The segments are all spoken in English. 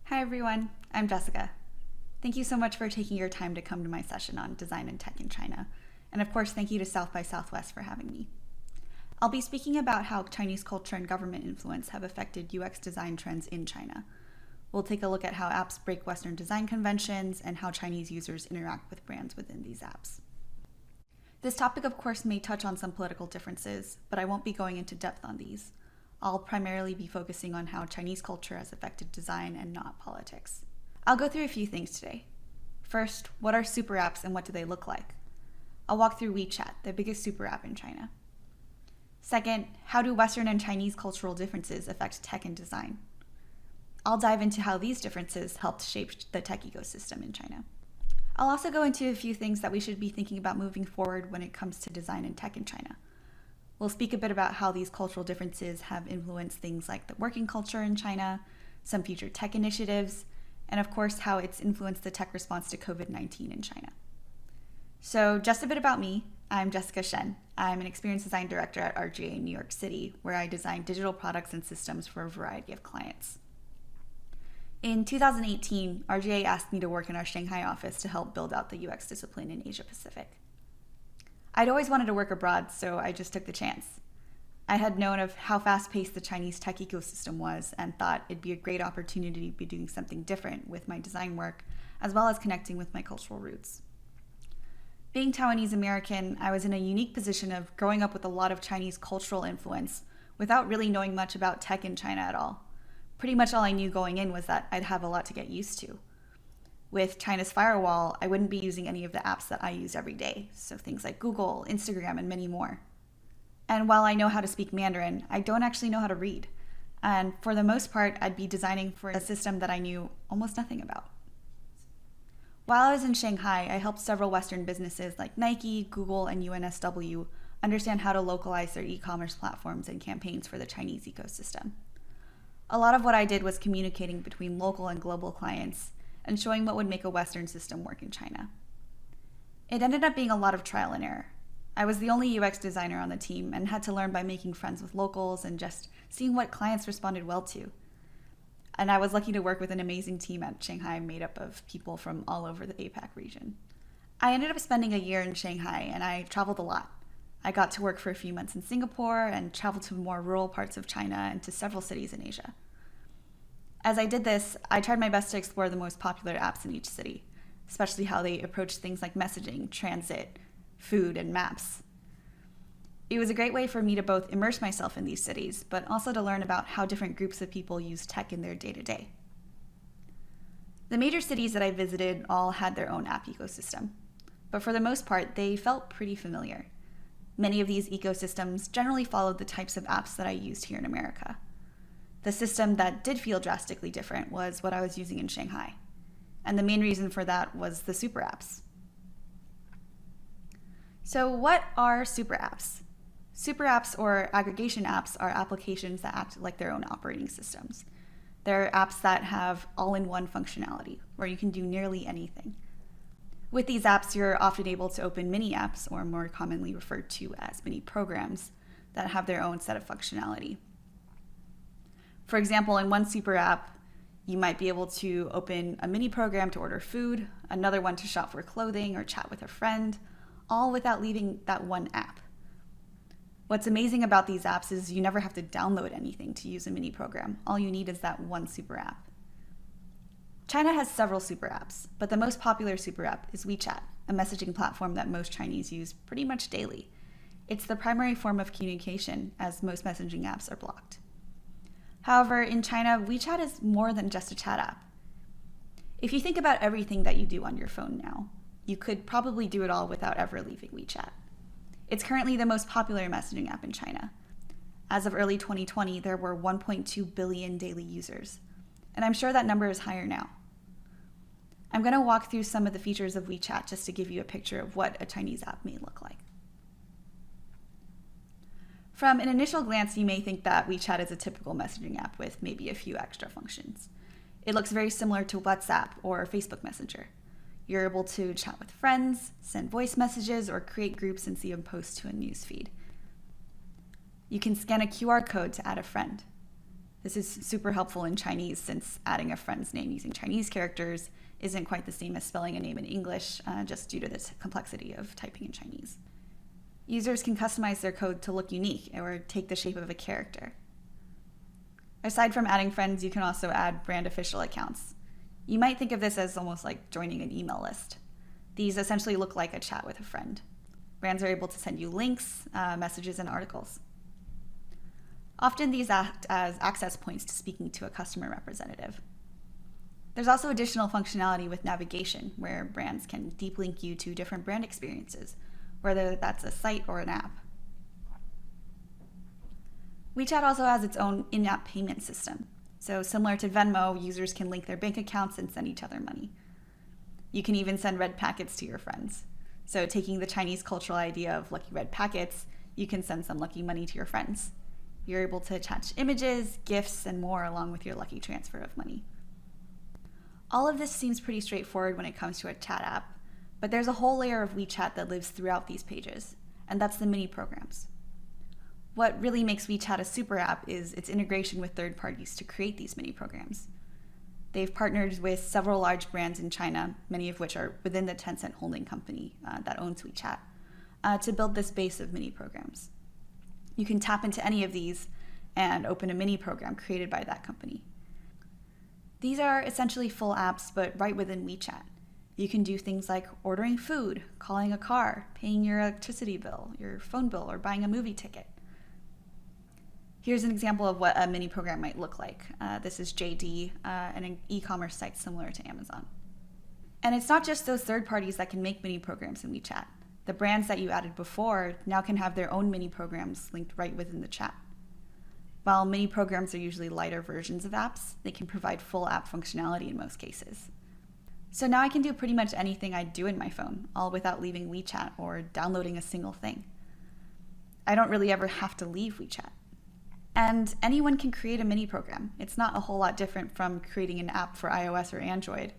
Hi everyone, I'm Jessica. Thank you so much for taking your time to come to my session on design and tech in China. And of course, thank you to South by Southwest for having me. I'll be speaking about how Chinese culture and government influence have affected UX design trends in China. We'll take a look at how apps break Western design conventions and how Chinese users interact with brands within these apps. This topic, of course, may touch on some political differences, but I won't be going into depth on these. I'll primarily be focusing on how Chinese culture has affected design and not politics. I'll go through a few things today. First, what are super apps and what do they look like? I'll walk through Wechat, the biggest super app in China. Second, how do Western and Chinese cultural differences affect tech and design? I'll dive into how these differences helped shape the tech ecosystem in China. I'll also go into a few things that we should be thinking about moving forward when it comes to design and tech in China. We'll speak a bit about how these cultural differences have influenced things like the working culture in China, some future tech initiatives, and of course how it's influenced the tech response to COVID-19 in China. So just a bit about me. I'm Jessica Shen. I'm an experience design director at RGA in New York City, where I design digital products and systems for a variety of clients. In 2018, RGA asked me to work in our Shanghai office to help build out the UX discipline in Asia Pacific. I'd always wanted to work abroad, so I just took the chance. I had known of how fast-paced the Chinese tech ecosystem was and thought it'd be a great opportunity to be doing something different with my design work, as well as connecting with my cultural roots. Being Taiwanese American, I was in a unique position of growing up with a lot of Chinese cultural influence without really knowing much about tech in China at all. Pretty much all I knew going in was that I'd have a lot to get used to. With China's Firewall, I wouldn't be using any of the apps that I use every day, so things like Google, Instagram, and many more. And while I know how to speak Mandarin, I don't actually know how to read. And for the most part, I'd be designing for a system that I knew almost nothing about. While I was in Shanghai, I helped several Western businesses like Nike, Google, and UNSW understand how to localize their e-commerce platforms and campaigns for the Chinese ecosystem. A lot of what I did was communicating between local and global clients and showing what would make a Western system work in China. It ended up being a lot of trial and error. I was the only UX designer on the team and had to learn by making friends with locals and just seeing what clients responded well to. And I was lucky to work with an amazing team at Shanghai made up of people from all over the APAC region. I ended up spending a year in Shanghai and I traveled a lot. I got to work for a few months in Singapore and traveled to more rural parts of China and to several cities in Asia. As I did this, I tried my best to explore the most popular apps in each city, especially how they approach things like messaging, transit, food, and maps. It was a great way for me to both immerse myself in these cities, but also to learn about how different groups of people use tech in their day-to-day. The major cities that I visited all had their own app ecosystem, but for the most part, they felt pretty familiar. Many of these ecosystems generally followed the types of apps that I used here in America. The system that did feel drastically different was what I was using in Shanghai. And the main reason for that was the super apps. So what are super apps? Super apps or aggregation apps are applications that act like their own operating systems. They're apps that have all-in-one functionality, where you can do nearly anything. With these apps, you're often able to open mini apps, or more commonly referred to as mini programs, that have their own set of functionality. For example, in one super app, you might be able to open a mini program to order food, another one to shop for clothing or chat with a friend, all without leaving that one app. What's amazing about these apps is you never have to download anything to use a mini program. All you need is that one super app. China has several super apps, but the most popular super app is Wechat, a messaging platform that most Chinese use pretty much daily. It's the primary form of communication, as most messaging apps are blocked. However, in China, Wechat is more than just a chat app. If you think about everything that you do on your phone now, you could probably do it all without ever leaving Wechat. It's currently the most popular messaging app in China. As of early 2020, there were 1.2 billion daily users, and I'm sure that number is higher now. I'm going to walk through some of the features of Wechat just to give you a picture of what a Chinese app may look like. From an initial glance, you may think that Wechat is a typical messaging app with maybe a few extra functions. It looks very similar to WhatsApp or Facebook Messenger. You're able to chat with friends, send voice messages, or create groups and see a post to a newsfeed. You can scan a QR code to add a friend. This is super helpful in Chinese since adding a friend's name using Chinese characters isn't quite the same as spelling a name in English, just due to the complexity of typing in Chinese. Users can customize their code to look unique or take the shape of a character. Aside from adding friends, you can also add brand official accounts. You might think of this as almost like joining an email list. These essentially look like a chat with a friend. Brands are able to send you links, messages, and articles. Often these act as access points to speaking to a customer representative. There's also additional functionality with navigation, where brands can deep link you to different brand experiences, whether that's a site or an app. Wechat also has its own in-app payment system. So similar to Venmo, users can link their bank accounts and send each other money. You can even send red packets to your friends. So taking the Chinese cultural idea of lucky red packets, you can send some lucky money to your friends. You're able to attach images, gifts, and more along with your lucky transfer of money. All of this seems pretty straightforward when it comes to a chat app, but there's a whole layer of Wechat that lives throughout these pages, and that's the mini programs. What really makes Wechat a super app is its integration with third parties to create these mini programs. They've partnered with several large brands in China, many of which are within the Tencent holding company that owns Wechat, to build this base of mini programs. You can tap into any of these and open a mini program created by that company. These are essentially full apps, but right within Wechat. You can do things like ordering food, calling a car, paying your electricity bill, your phone bill, or buying a movie ticket. Here's an example of what a mini program might look like. This is JD, an e-commerce site similar to Amazon. And it's not just those third parties that can make mini programs in Wechat. The brands that you added before now can have their own mini programs linked right within the chat. While mini programs are usually lighter versions of apps, they can provide full app functionality in most cases. So now I can do pretty much anything I do in my phone, all without leaving Wechat or downloading a single thing. I don't really ever have to leave Wechat. And anyone can create a mini program. It's not a whole lot different from creating an app for iOS or Android,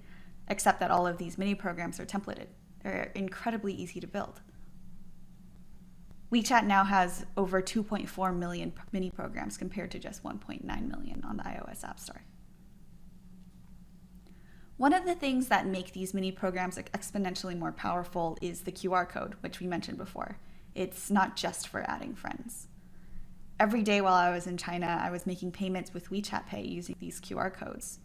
except that all of these mini programs are templated. They're incredibly easy to build. Wechat now has over 2.4 million mini programs compared to just 1.9 million on the iOS App Store. One of the things that make these mini programs exponentially more powerful is the QR code, which we mentioned before. It's not just for adding friends. Every day while I was in China, I was making payments with WeChat Pay using these QR codes.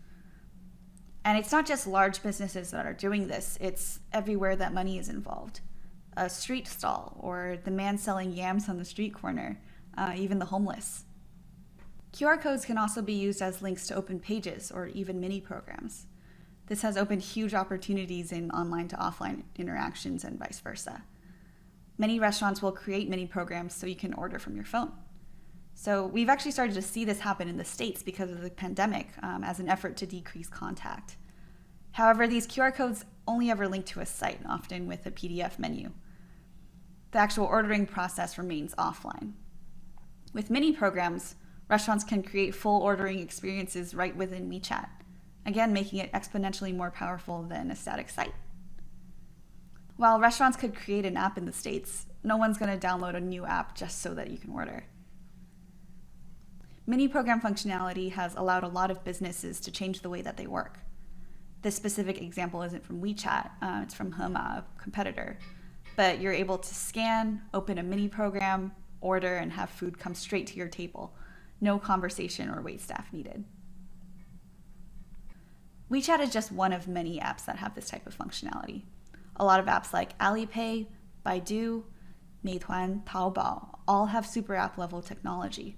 And it's not just large businesses that are doing this, it's everywhere that money is involved. A street stall, or the man selling yams on the street corner, even the homeless. QR codes can also be used as links to open pages or even mini programs. This has opened huge opportunities in online to offline interactions and vice versa. Many restaurants will create mini programs so you can order from your phone. So we've actually started to see this happen in the States because of the pandemic as an effort to decrease contact. However, these QR codes only ever link to a site, often with a PDF menu. The actual ordering process remains offline. With mini programs, restaurants can create full ordering experiences right within WeChat, again making it exponentially more powerful than a static site. While restaurants could create an app in the States, no one's going to download a new app just so that you can order. Mini program functionality has allowed a lot of businesses to change the way that they work. This specific example isn't from WeChat, it's from Hema, a competitor. But you're able to scan, open a mini program, order, and have food come straight to your table. No conversation or wait staff needed. WeChat is just one of many apps that have this type of functionality. A lot of apps like Alipay, Baidu, Meituan, Taobao all have super app level technology.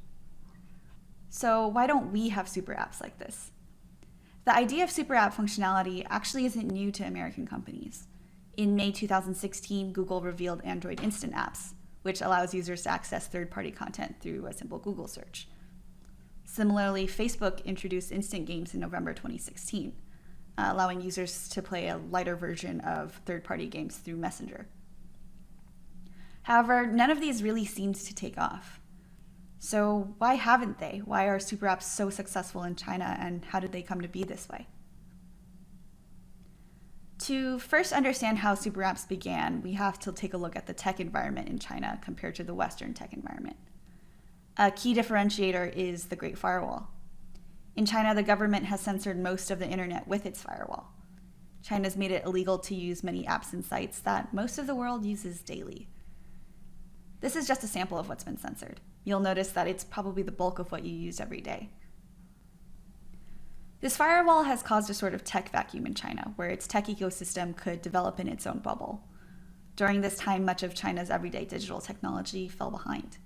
So why don't we have super apps like this? The idea of super app functionality actually isn't new to American companies. In May 2016, Google revealed Android Instant Apps, which allows users to access third-party content through a simple Google search. Similarly, Facebook introduced Instant Games in November 2016, allowing users to play a lighter version of third-party games through Messenger. However, none of these really seems to take off. So why haven't they? Why are super apps so successful in China, and how did they come to be this way? To first understand how super apps began, we have to take a look at the tech environment in China compared to the Western tech environment. A key differentiator is the Great Firewall. In China, the government has censored most of the internet with its firewall. China's made it illegal to use many apps and sites that most of the world uses daily. This is just a sample of what's been censored. You'll notice that it's probably the bulk of what you use every day. This firewall has caused a sort of tech vacuum in China, where its tech ecosystem could develop in its own bubble. During this time, much of China's everyday digital technology fell behind.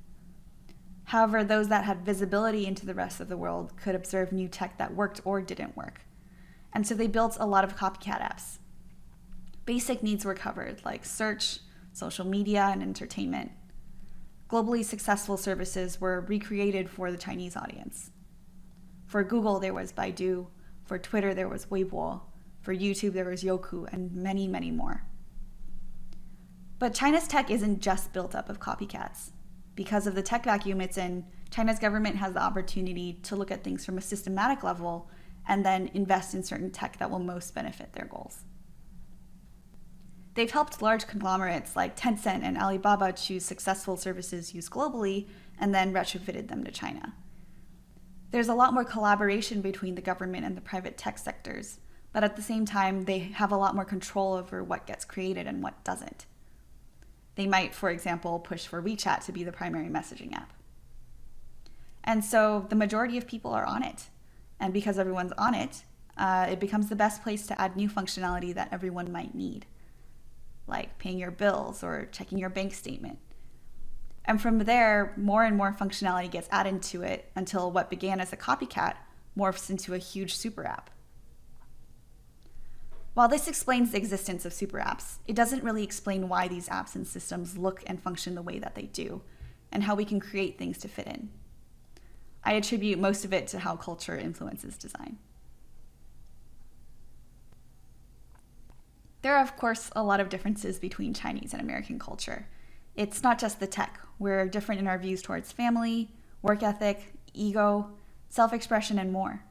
However, those that had visibility into the rest of the world could observe new tech that worked or didn't work. And so they built a lot of copycat apps. Basic needs were covered, like search, social media, and entertainment. Globally successful services were recreated for the Chinese audience. For Google, there was Baidu. For Twitter, there was Weibo. For YouTube, there was Youku, and many, many more. But China's tech isn't just built up of copycats. Because of the tech vacuum it's in, China's government has the opportunity to look at things from a systematic level and then invest in certain tech that will most benefit their goals. They've helped large conglomerates like Tencent and Alibaba choose successful services used globally and then retrofitted them to China. There's a lot more collaboration between the government and the private tech sectors, but at the same time, they have a lot more control over what gets created and what doesn't. They might, for example, push for Wechat to be the primary messaging app. And so the majority of people are on it. And because everyone's on it, it becomes the best place to add new functionality that everyone might need, like paying your bills or checking your bank statement. And from there, more and more functionality gets added to it until what began as a copycat morphs into a huge super app. While this explains the existence of super apps, it doesn't really explain why these apps and systems look and function the way that they do, and how we can create things to fit in. I attribute most of it to how culture influences design. There are, of course, a lot of differences between Chinese and American culture. It's not just the tech. We're different in our views towards family, work ethic, ego, self-expression, and more.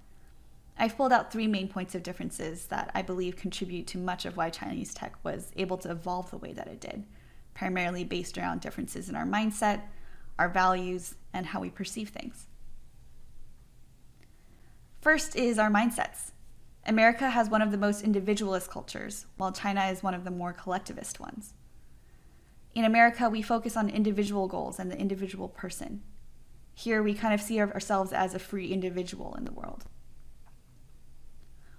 I've pulled out 3 main points of differences that I believe contribute to much of why Chinese tech was able to evolve the way that it did, primarily based around differences in our mindset, our values, and how we perceive things. First is our mindsets. America has one of the most individualist cultures, while China is one of the more collectivist ones. In America, we focus on individual goals and the individual person. Here, we kind of see ourselves as a free individual in the world.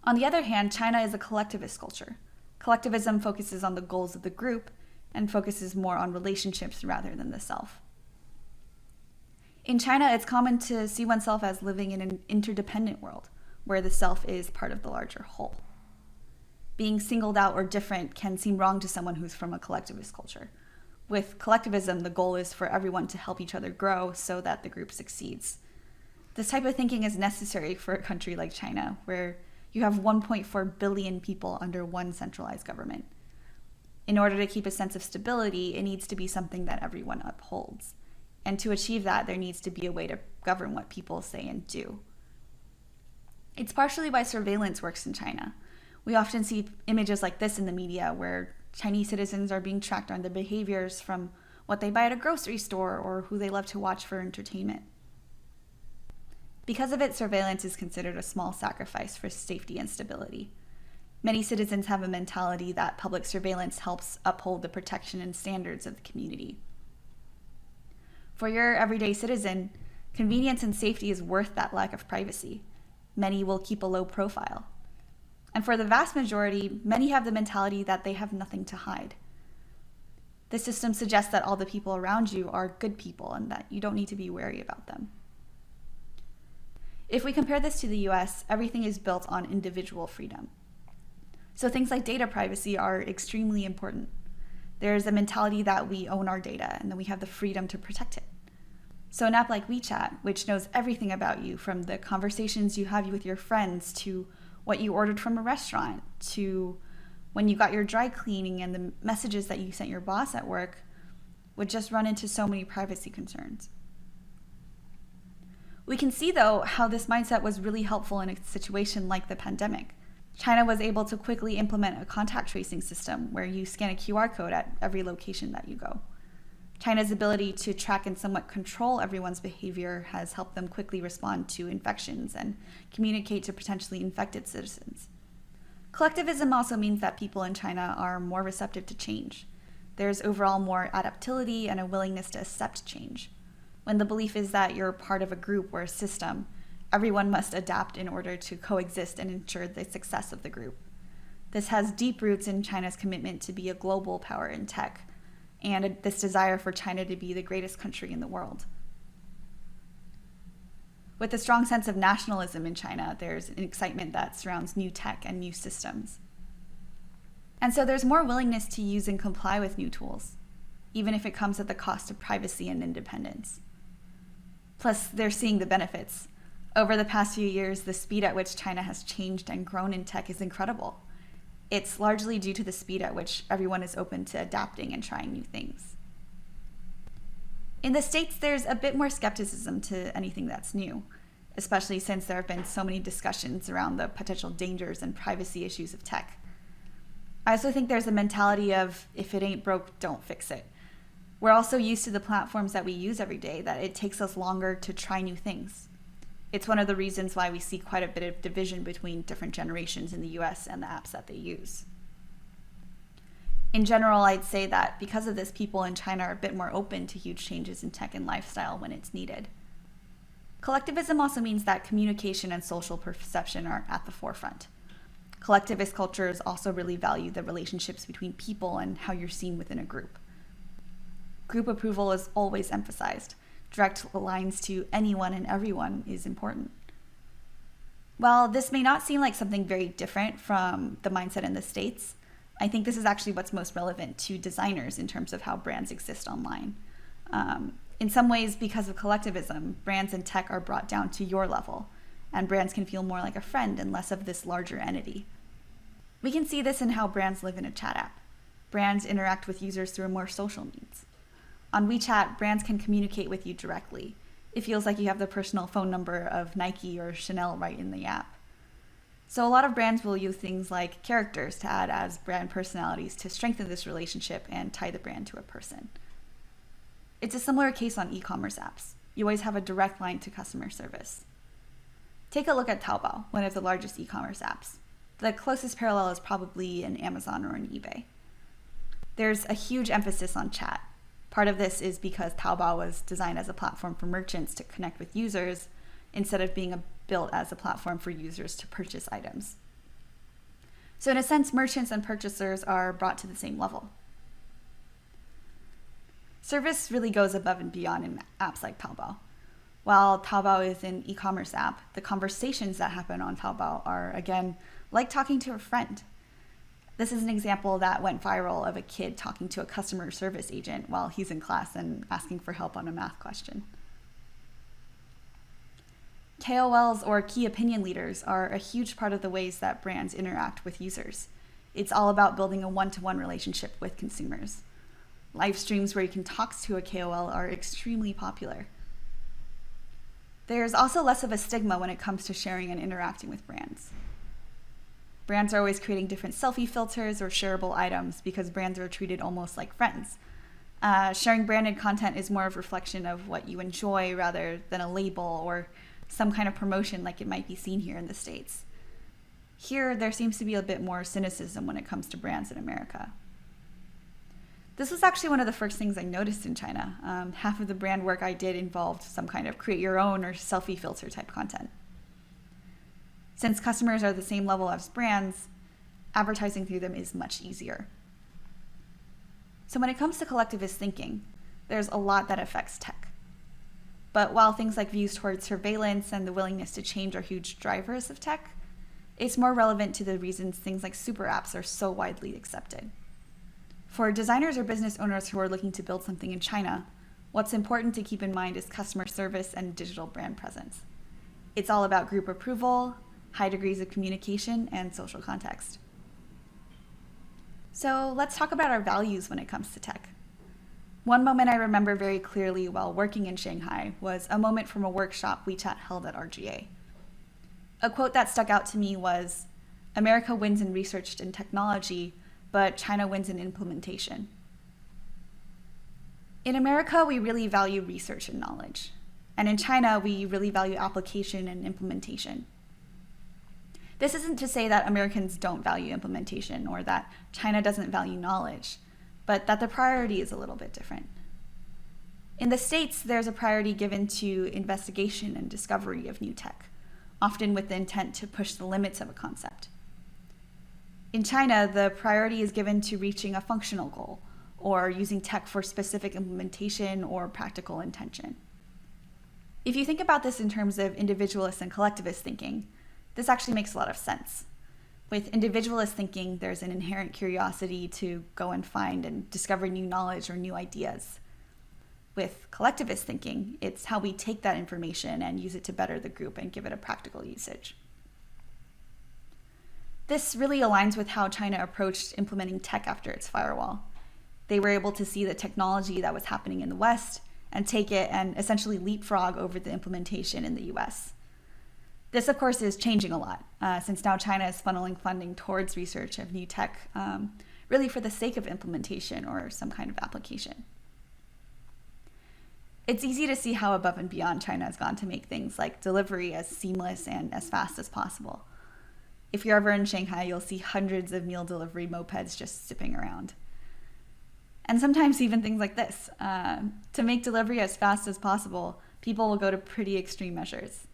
On the other hand, China is a collectivist culture. Collectivism focuses on the goals of the group and focuses more on relationships rather than the self. In China, it's common to see oneself as living in an interdependent world, where the self is part of the larger whole. Being singled out or different can seem wrong to someone who's from a collectivist culture. With collectivism, the goal is for everyone to help each other grow so that the group succeeds. This type of thinking is necessary for a country like China, where you have 1.4 billion people under one centralized government. In order to keep a sense of stability, it needs to be something that everyone upholds. And to achieve that, there needs to be a way to govern what people say and do. It's partially why surveillance works in China. We often see images like this in the media where Chinese citizens are being tracked on their behaviors from what they buy at a grocery store or who they love to watch for entertainment. Because of it, surveillance is considered a small sacrifice for safety and stability. Many citizens have a mentality that public surveillance helps uphold the protection and standards of the community. For your everyday citizen, convenience and safety is worth that lack of privacy. Many will keep a low profile. And for the vast majority, many have the mentality that they have nothing to hide. The system suggests that all the people around you are good people and that you don't need to be wary about them. If we compare this to the US, everything is built on individual freedom. So things like data privacy are extremely important. There's a mentality that we own our data and that we have the freedom to protect it. So an app like Wechat, which knows everything about you, from the conversations you have with your friends to what you ordered from a restaurant to when you got your dry cleaning and the messages that you sent your boss at work, would just run into so many privacy concerns. We can see, though, how this mindset was really helpful in a situation like the pandemic. China was able to quickly implement a contact tracing system where you scan a QR code at every location that you go. China's ability to track and somewhat control everyone's behavior has helped them quickly respond to infections and communicate to potentially infected citizens. Collectivism also means that people in China are more receptive to change. There's overall more adaptability and a willingness to accept change. When the belief is that you're part of a group or a system, everyone must adapt in order to coexist and ensure the success of the group. This has deep roots in China's commitment to be a global power in tech, and this desire for China to be the greatest country in the world. With a strong sense of nationalism in China, there's an excitement that surrounds new tech and new systems. And so there's more willingness to use and comply with new tools, even if it comes at the cost of privacy and independence. Plus, they're seeing the benefits. Over the past few years, the speed at which China has changed and grown in tech is incredible. It's largely due to the speed at which everyone is open to adapting and trying new things. In the States, there's a bit more skepticism to anything that's new, especially since there have been so many discussions around the potential dangers and privacy issues of tech. I also think there's a mentality of, if it ain't broke, don't fix it. We're also used to the platforms that we use every day that it takes us longer to try new things. It's one of the reasons why we see quite a bit of division between different generations in the US and the apps that they use. In general, I'd say that because of this, people in China are a bit more open to huge changes in tech and lifestyle when it's needed. Collectivism also means that communication and social perception are at the forefront. Collectivist cultures also really value the relationships between people and how you're seen within a group. Group approval is always emphasized. Direct lines to anyone and everyone is important. While this may not seem like something very different from the mindset in the States, I think this is actually what's most relevant to designers in terms of how brands exist online. In some ways, because of collectivism, brands and tech are brought down to your level, and brands can feel more like a friend and less of this larger entity. We can see this in how brands live in a chat app. Brands interact with users through a more social means. On Wechat, brands can communicate with you directly. It feels like you have the personal phone number of Nike or Chanel right in the app. So a lot of brands will use things like characters to add as brand personalities to strengthen this relationship and tie the brand to a person. It's a similar case on e-commerce apps. You always have a direct line to customer service. Take a look at Taobao, one of the largest e-commerce apps. The closest parallel is probably an Amazon or an eBay. There's a huge emphasis on chat. Part of this is because Taobao was designed as a platform for merchants to connect with users instead of being built as a platform for users to purchase items. So in a sense, merchants and purchasers are brought to the same level. Service really goes above and beyond in apps like Taobao. While Taobao is an e-commerce app, the conversations that happen on Taobao are, again, like talking to a friend. This is an example that went viral of a kid talking to a customer service agent while he's in class and asking for help on a math question. KOLs, or key opinion leaders, are a huge part of the ways that brands interact with users. It's all about building a one-to-one relationship with consumers. Live streams where you can talk to a KOL are extremely popular. There's also less of a stigma when it comes to sharing and interacting with brands. Brands are always creating different selfie filters or shareable items because brands are treated almost like friends. Sharing branded content is more of a reflection of what you enjoy rather than a label or some kind of promotion like it might be seen here in the States. Here, there seems to be a bit more cynicism when it comes to brands in America. This was actually one of the first things I noticed in China. Half of the brand work I did involved some kind of create your own or selfie filter type content. Since customers are the same level as brands, advertising through them is much easier. So when it comes to collectivist thinking, there's a lot that affects tech. But while things like views towards surveillance and the willingness to change are huge drivers of tech, it's more relevant to the reasons things like super apps are so widely accepted. For designers or business owners who are looking to build something in China, what's important to keep in mind is customer service and digital brand presence. It's all about group approval, high degrees of communication, and social context. So let's talk about our values when it comes to tech. One moment I remember very clearly while working in Shanghai was a moment from a workshop Wechat held at RGA. A quote that stuck out to me was, "America wins in research and technology, but China wins in implementation." In America, we really value research and knowledge. And in China, we really value application and implementation. This isn't to say that Americans don't value implementation or that China doesn't value knowledge, but that the priority is a little bit different. In the States, there's a priority given to investigation and discovery of new tech, often with the intent to push the limits of a concept. In China, the priority is given to reaching a functional goal or using tech for specific implementation or practical intention. If you think about this in terms of individualist and collectivist thinking, this actually makes a lot of sense. With individualist thinking, there's an inherent curiosity to go and find and discover new knowledge or new ideas. With collectivist thinking, it's how we take that information and use it to better the group and give it a practical usage. This really aligns with how China approached implementing tech after its firewall. They were able to see the technology that was happening in the West and take it and essentially leapfrog over the implementation in the US. This, of course, is changing a lot, since now China is funneling funding towards research of new tech, really for the sake of implementation or some kind of application. It's easy to see how above and beyond China has gone to make things like delivery as seamless and as fast as possible. If you're ever in Shanghai, you'll see hundreds of meal delivery mopeds just zipping around. And sometimes even things like this. To make delivery as fast as possible, people will go to pretty extreme measures.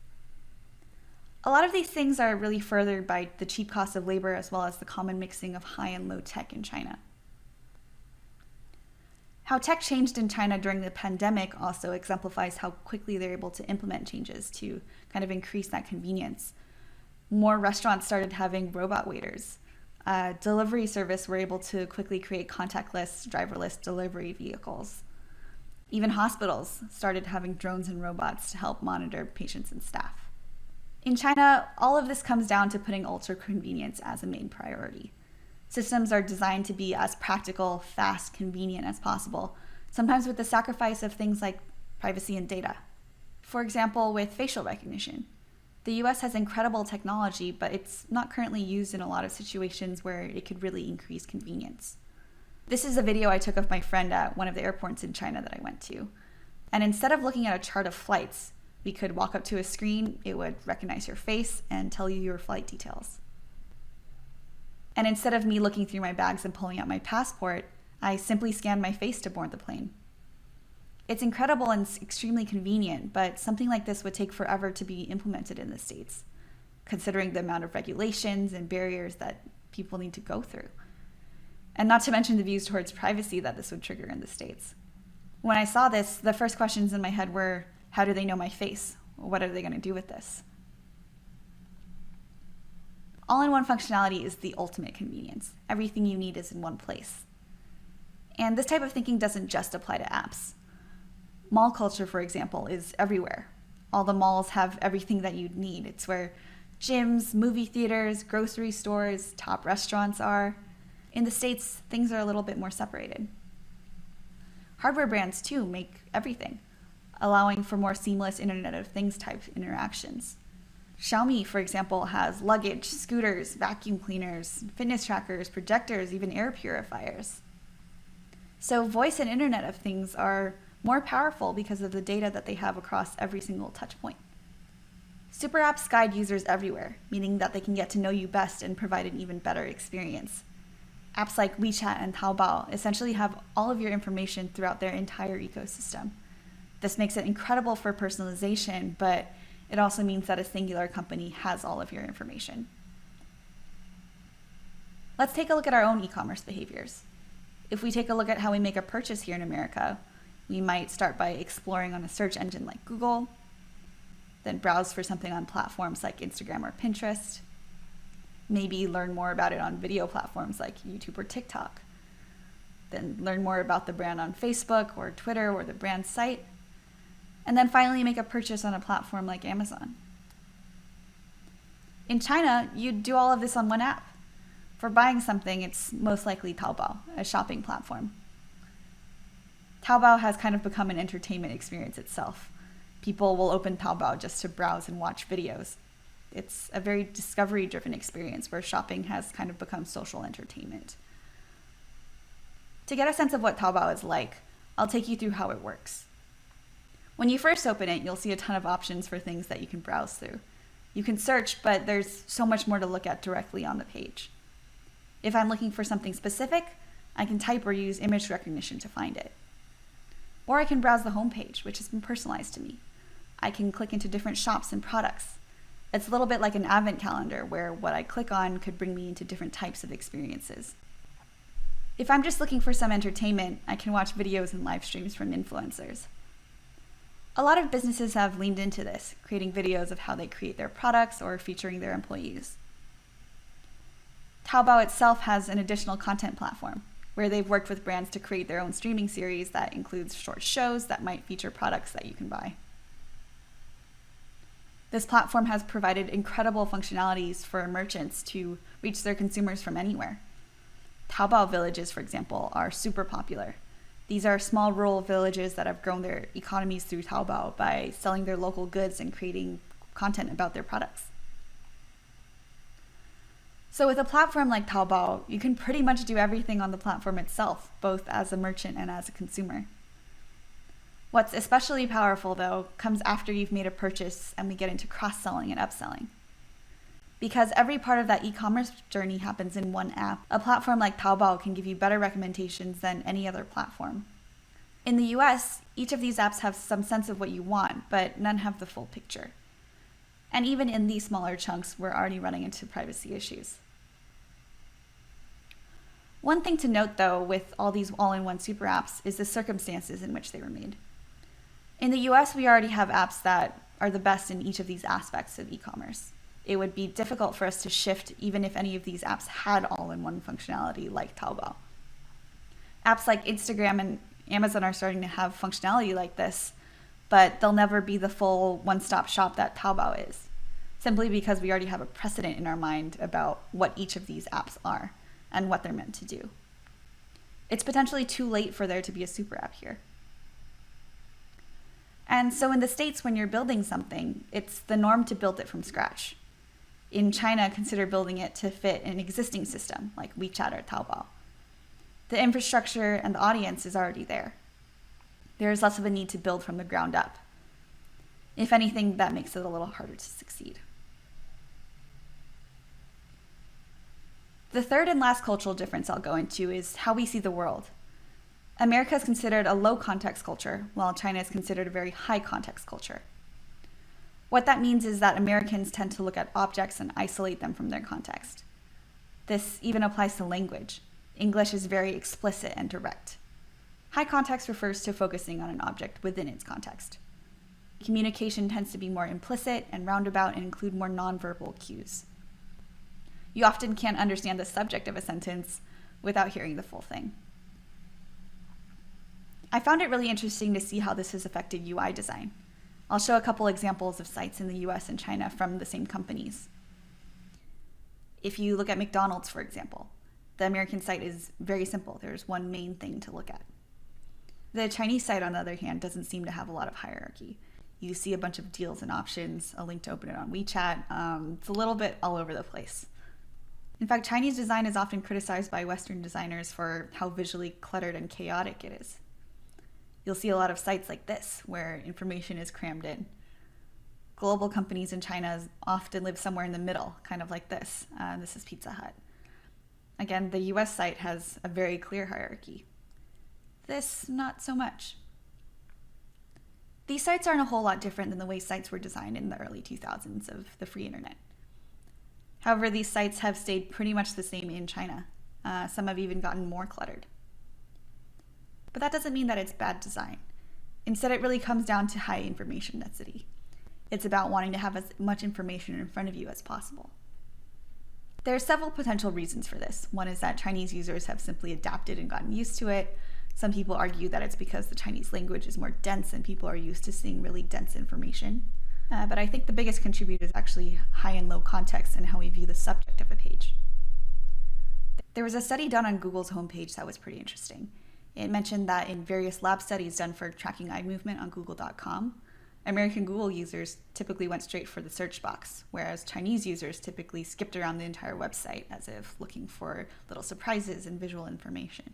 A lot of these things are really furthered by the cheap cost of labor as well as the common mixing of high and low tech in China. How tech changed in China during the pandemic also exemplifies how quickly they're able to implement changes to kind of increase that convenience. More restaurants started having robot waiters. Delivery service were able to quickly create contactless, driverless delivery vehicles. Even hospitals started having drones and robots to help monitor patients and staff. In China, all of this comes down to putting ultra-convenience as a main priority. Systems are designed to be as practical, fast, convenient as possible, sometimes with the sacrifice of things like privacy and data. For example, with facial recognition. The US has incredible technology, but it's not currently used in a lot of situations where it could really increase convenience. This is a video I took of my friend at one of the airports in China that I went to. And instead of looking at a chart of flights, we could walk up to a screen, it would recognize your face and tell you your flight details. And instead of me looking through my bags and pulling out my passport, I simply scanned my face to board the plane. It's incredible and extremely convenient, but something like this would take forever to be implemented in the States, considering the amount of regulations and barriers that people need to go through. And not to mention the views towards privacy that this would trigger in the States. When I saw this, the first questions in my head were, how do they know my face? What are they going to do with this? All-in-one functionality is the ultimate convenience. Everything you need is in one place. And this type of thinking doesn't just apply to apps. Mall culture, for example, is everywhere. All the malls have everything that you'd need. It's where gyms, movie theaters, grocery stores, top restaurants are. In the States, things are a little bit more separated. Hardware brands, too, make everything, allowing for more seamless Internet of Things type interactions. Xiaomi, for example, has luggage, scooters, vacuum cleaners, fitness trackers, projectors, even air purifiers. So voice and Internet of Things are more powerful because of the data that they have across every single touch point. Super apps guide users everywhere, meaning that they can get to know you best and provide an even better experience. Apps like Wechat and Taobao essentially have all of your information throughout their entire ecosystem. This makes it incredible for personalization, but it also means that a singular company has all of your information. Let's take a look at our own e-commerce behaviors. If we take a look at how we make a purchase here in America, we might start by exploring on a search engine like Google, then browse for something on platforms like Instagram or Pinterest, maybe learn more about it on video platforms like YouTube or TikTok, then learn more about the brand on Facebook or Twitter or the brand's site, and then finally make a purchase on a platform like Amazon. In China, you'd do all of this on one app. For buying something, it's most likely Taobao, a shopping platform. Taobao has kind of become an entertainment experience itself. People will open Taobao just to browse and watch videos. It's a very discovery-driven experience where shopping has kind of become social entertainment. To get a sense of what Taobao is like, I'll take you through how it works. When you first open it, you'll see a ton of options for things that you can browse through. You can search, but there's so much more to look at directly on the page. If I'm looking for something specific, I can type or use image recognition to find it. Or I can browse the homepage, which has been personalized to me. I can click into different shops and products. It's a little bit like an advent calendar where what I click on could bring me into different types of experiences. If I'm just looking for some entertainment, I can watch videos and live streams from influencers. A lot of businesses have leaned into this, creating videos of how they create their products or featuring their employees. Taobao itself has an additional content platform where they've worked with brands to create their own streaming series that includes short shows that might feature products that you can buy. This platform has provided incredible functionalities for merchants to reach their consumers from anywhere. Taobao villages, for example, are super popular. These are small rural villages that have grown their economies through Taobao by selling their local goods and creating content about their products. So with a platform like Taobao, you can pretty much do everything on the platform itself, both as a merchant and as a consumer. What's especially powerful, though, comes after you've made a purchase and we get into cross-selling and upselling. Because every part of that e-commerce journey happens in one app, a platform like Taobao can give you better recommendations than any other platform. In the US, each of these apps have some sense of what you want, but none have the full picture. And even in these smaller chunks, we're already running into privacy issues. One thing to note, though, with all these all-in-one super apps is the circumstances in which they were made. In the US, we already have apps that are the best in each of these aspects of e-commerce. It would be difficult for us to shift even if any of these apps had all-in-one functionality like Taobao. Apps like Instagram and Amazon are starting to have functionality like this, but they'll never be the full one-stop shop that Taobao is, simply because we already have a precedent in our mind about what each of these apps are and what they're meant to do. It's potentially too late for there to be a super app here. And so in the States, when you're building something, it's the norm to build it from scratch. In China, consider building it to fit an existing system like Wechat or Taobao. The infrastructure and the audience is already there. There is less of a need to build from the ground up. If anything, that makes it a little harder to succeed. The third and last cultural difference I'll go into is how we see the world. America is considered a low context culture, while China is considered a very high context culture. What that means is that Americans tend to look at objects and isolate them from their context. This even applies to language. English is very explicit and direct. High context refers to focusing on an object within its context. Communication tends to be more implicit and roundabout and include more nonverbal cues. You often can't understand the subject of a sentence without hearing the full thing. I found it really interesting to see how this has affected UI design. I'll show a couple examples of sites in the US and China from the same companies. If you look at McDonald's, for example, the American site is very simple. There's one main thing to look at. The Chinese site, on the other hand, doesn't seem to have a lot of hierarchy. You see a bunch of deals and options, a link to open it on Wechat. It's a little bit all over the place. In fact, Chinese design is often criticized by Western designers for how visually cluttered and chaotic it is. You'll see a lot of sites like this, where information is crammed in. Global companies in China often live somewhere in the middle, kind of like this. This is Pizza Hut. Again, the US site has a very clear hierarchy. This, not so much. These sites aren't a whole lot different than the way sites were designed in the early 2000s of the free internet. However, these sites have stayed pretty much the same in China. Some have even gotten more cluttered. But that doesn't mean that it's bad design. Instead, it really comes down to high information density. It's about wanting to have as much information in front of you as possible. There are several potential reasons for this. One is that Chinese users have simply adapted and gotten used to it. Some people argue that it's because the Chinese language is more dense and people are used to seeing really dense information. But I think the biggest contributor is actually high and low context and how we view the subject of a page. There was a study done on Google's homepage that was pretty interesting. It mentioned that in various lab studies done for tracking eye movement on Google.com, American Google users typically went straight for the search box, whereas Chinese users typically skipped around the entire website as if looking for little surprises and visual information.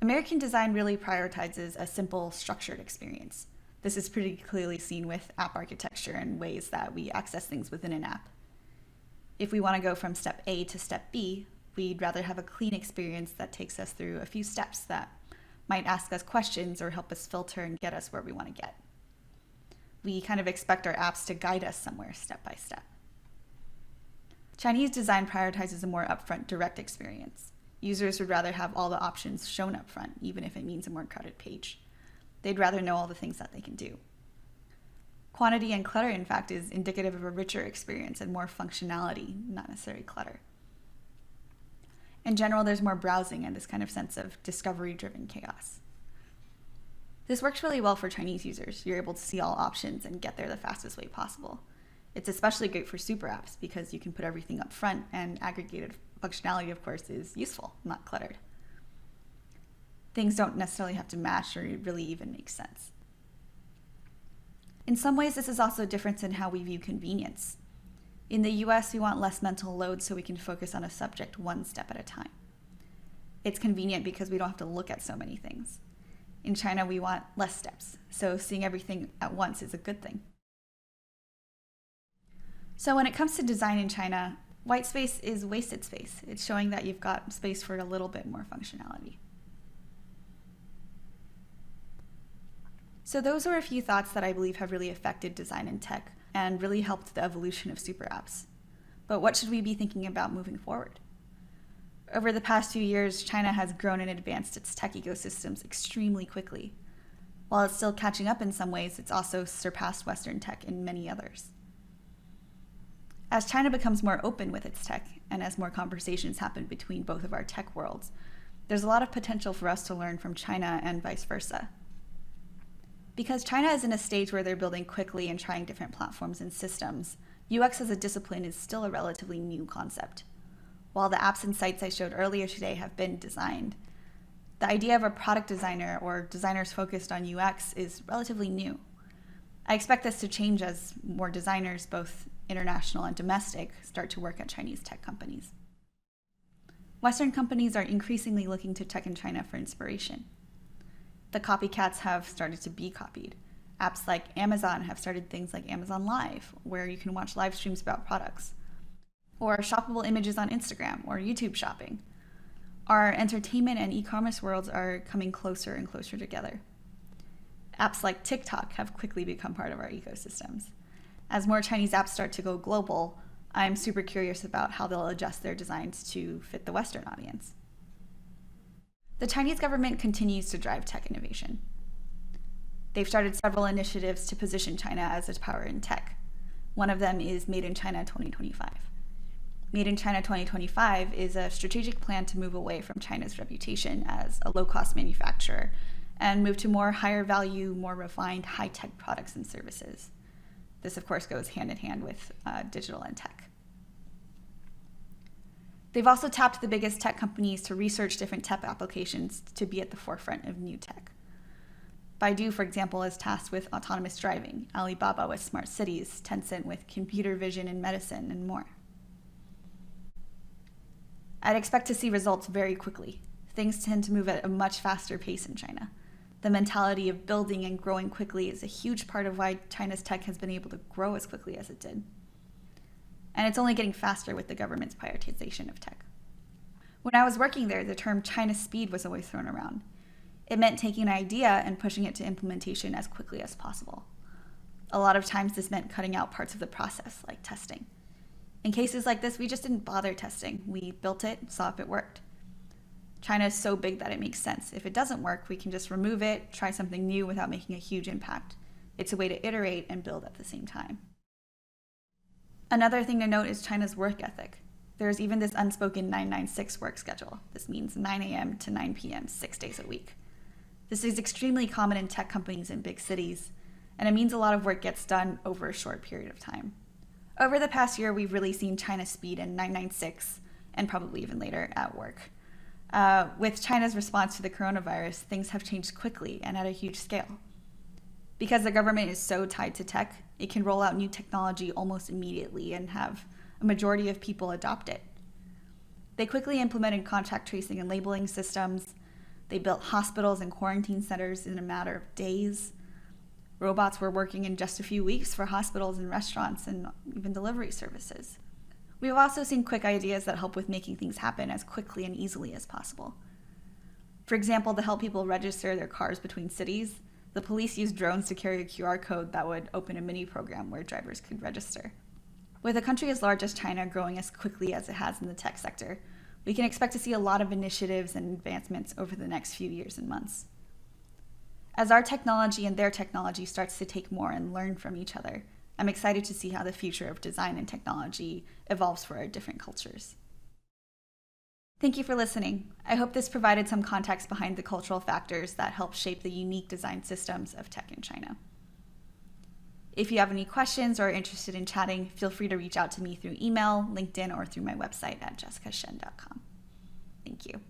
American design really prioritizes a simple, structured experience. This is pretty clearly seen with app architecture and ways that we access things within an app. If we want to go from step A to step B, we'd rather have a clean experience that takes us through a few steps that might ask us questions or help us filter and get us where we want to get. We kind of expect our apps to guide us somewhere step by step. Chinese design prioritizes a more upfront, direct experience. Users would rather have all the options shown up front, even if it means a more crowded page. They'd rather know all the things that they can do. Quantity and clutter, in fact, is indicative of a richer experience and more functionality, not necessarily clutter. In general, there's more browsing and this kind of sense of discovery-driven chaos. This works really well for Chinese users. You're able to see all options and get there the fastest way possible. It's especially great for super apps because you can put everything up front, and aggregated functionality, of course, is useful, not cluttered. Things don't necessarily have to match or really even make sense. In some ways, this is also a difference in how we view convenience. In the US, we want less mental load so we can focus on a subject one step at a time. It's convenient because we don't have to look at so many things. In China, we want less steps, so seeing everything at once is a good thing. So when it comes to design in China, white space is wasted space. It's showing that you've got space for a little bit more functionality. So those are a few thoughts that I believe have really affected design and tech and really helped the evolution of super apps. But what should we be thinking about moving forward? Over the past few years, China has grown and advanced its tech ecosystems extremely quickly. While it's still catching up in some ways, it's also surpassed Western tech in many others. As China becomes more open with its tech, and as more conversations happen between both of our tech worlds, there's a lot of potential for us to learn from China and vice versa. Because China is in a stage where they're building quickly and trying different platforms and systems, UX as a discipline is still a relatively new concept. While the apps and sites I showed earlier today have been designed, the idea of a product designer or designers focused on UX is relatively new. I expect this to change as more designers, both international and domestic, start to work at Chinese tech companies. Western companies are increasingly looking to tech in China for inspiration. The copycats have started to be copied. Apps like Amazon have started things like Amazon Live, where you can watch live streams about products, or shoppable images on Instagram or YouTube shopping. Our entertainment and e-commerce worlds are coming closer and closer together. Apps like TikTok have quickly become part of our ecosystems. As more Chinese apps start to go global, I'm super curious about how they'll adjust their designs to fit the Western audience. The Chinese government continues to drive tech innovation. They've started several initiatives to position China as a power in tech. One of them is Made in China 2025. Made in China 2025 is a strategic plan to move away from China's reputation as a low-cost manufacturer and move to more higher value, more refined, high-tech products and services. This, of course, goes hand in hand with digital and tech. They've also tapped the biggest tech companies to research different tech applications to be at the forefront of new tech. Baidu, for example, is tasked with autonomous driving, Alibaba with smart cities, Tencent with computer vision and medicine, and more. I'd expect to see results very quickly. Things tend to move at a much faster pace in China. The mentality of building and growing quickly is a huge part of why China's tech has been able to grow as quickly as it did. And it's only getting faster with the government's prioritization of tech. When I was working there, the term China speed was always thrown around. It meant taking an idea and pushing it to implementation as quickly as possible. A lot of times this meant cutting out parts of the process, like testing. In cases like this, we just didn't bother testing. We built it, saw if it worked. China is so big that it makes sense. If it doesn't work, we can just remove it, try something new without making a huge impact. It's a way to iterate and build at the same time. Another thing to note is China's work ethic. There's even this unspoken 996 work schedule. This means 9 a.m. to 9 p.m., 6 days a week. This is extremely common in tech companies in big cities, and it means a lot of work gets done over a short period of time. Over the past year, we've really seen China speed and 996, and probably even later, at work. With China's response to the coronavirus, things have changed quickly and at a huge scale. Because the government is so tied to tech, it can roll out new technology almost immediately and have a majority of people adopt it. They quickly implemented contact tracing and labeling systems. They built hospitals and quarantine centers in a matter of days. Robots were working in just a few weeks for hospitals and restaurants and even delivery services. We've also seen quick ideas that help with making things happen as quickly and easily as possible. For example, to help people register their cars between cities, the police used drones to carry a QR code that would open a mini program where drivers could register. With a country as large as China growing as quickly as it has in the tech sector, we can expect to see a lot of initiatives and advancements over the next few years and months. As our technology and their technology starts to take more and learn from each other, I'm excited to see how the future of design and technology evolves for our different cultures. Thank you for listening. I hope this provided some context behind the cultural factors that help shape the unique design systems of tech in China. If you have any questions or are interested in chatting, feel free to reach out to me through email, LinkedIn, or through my website at jessicashen.com. Thank you.